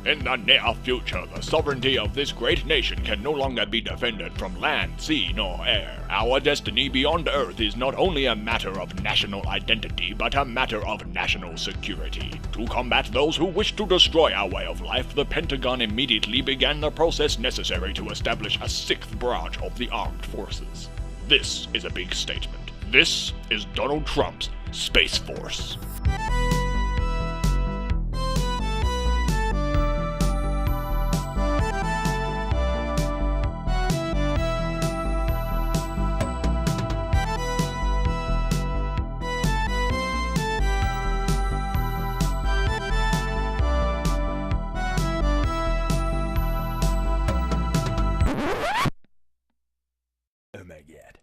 In the near future, the sovereignty of this great nation can no longer be defended from land, sea, nor air. Our destiny beyond Earth is not only a matter of national identity, but a matter of national security. To combat those who wish to destroy our way of life, the Pentagon immediately began the process necessary to establish a sixth branch of the armed forces. This is a big statement. This is Donald Trump's Space Force. Oh my god.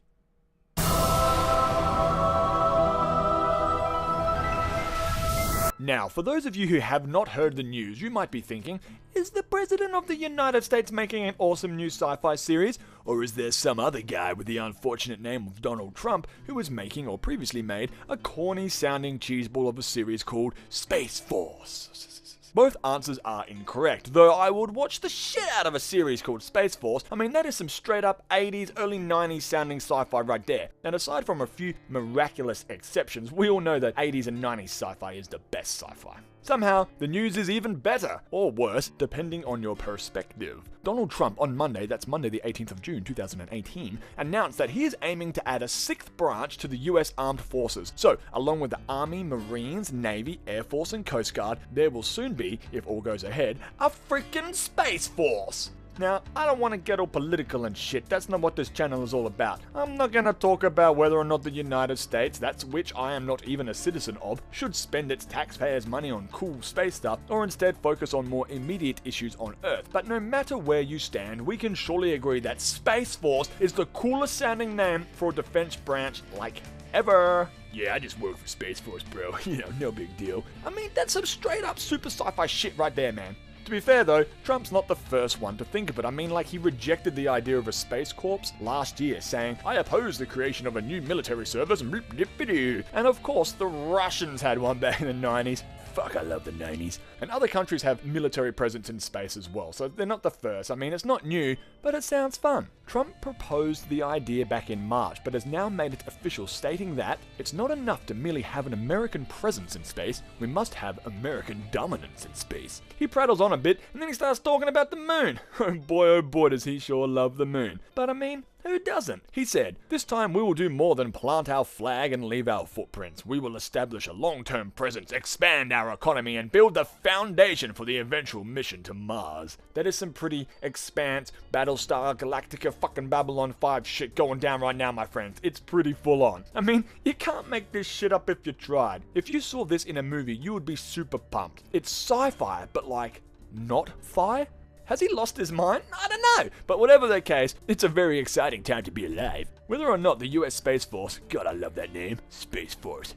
Now, for those of you who have not heard the news, you might be thinking, is the President of the United States making an awesome new sci-fi series? Or is there some other guy with the unfortunate name of Donald Trump who is making, or previously made, a corny-sounding cheeseball of a series called Space Force? Both answers are incorrect, though I would watch the shit out of a series called Space Force. I mean, that is some straight up 80s, early 90s sounding sci-fi right there. And aside from a few miraculous exceptions, we all know that 80s and 90s sci-fi is the best sci-fi. Somehow, the news is even better, or worse, depending on your perspective. Donald Trump on Monday, that's Monday the 18th of June 2018, announced that he is aiming to add a sixth branch to the US Armed Forces. So, along with the Army, Marines, Navy, Air Force, and Coast Guard, there will soon be, if all goes ahead, a freaking Space Force! Now, I don't want to get all political and shit, that's not what this channel is all about. I'm not gonna talk about whether or not the United States, that's which I am not even a citizen of, should spend its taxpayers' money on cool space stuff, or instead focus on more immediate issues on Earth. But no matter where you stand, we can surely agree that Space Force is the coolest sounding name for a defense branch like ever. Yeah, I just work for Space Force, bro. You know, no big deal. I mean, that's some straight up super sci-fi shit right there, man. To be fair though, Trump's not the first one to think of it. I mean, like, he rejected the idea of a Space Corps last year, saying, I oppose the creation of a new military service, and of course, the Russians had one back in the 90s. Fuck, I love the 90s. And other countries have military presence in space as well, so they're not the first. I mean, it's not new, but it sounds fun. Trump proposed the idea back in March, but has now made it official, stating that it's not enough to merely have an American presence in space, we must have American dominance in space. He prattles on a bit, and then he starts talking about the moon. Oh boy, does he sure love the moon. But I mean, who doesn't? He said, this time we will do more than plant our flag and leave our footprints. We will establish a long-term presence, expand our economy, and build the foundation for the eventual mission to Mars. That is some pretty Expanse, Battlestar Galactica, fucking Babylon 5 shit going down right now, my friends. It's pretty full on. I mean, you can't make this shit up if you tried. If you saw this in a movie, you would be super pumped. It's sci-fi, but like, not fi? Has he lost his mind? I don't know. But whatever the case, it's a very exciting time to be alive. Whether or not the US Space Force, God I love that name, Space Force,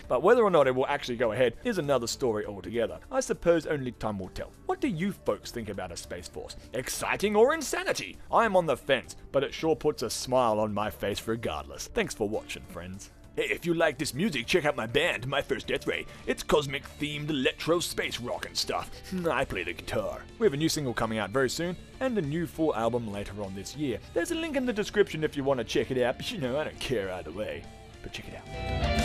but whether or not it will actually go ahead is another story altogether. I suppose only time will tell. What do you folks think about a Space Force? Exciting or insanity? I am on the fence, but it sure puts a smile on my face regardless. Thanks for watching, friends. Hey, if you like this music, check out my band, My First Death Ray. It's cosmic-themed electro space rock and stuff. I play the guitar. We have a new single coming out very soon, and a new full album later on this year. There's a link in the description if you want to check it out, but you know, I don't care either way. But check it out.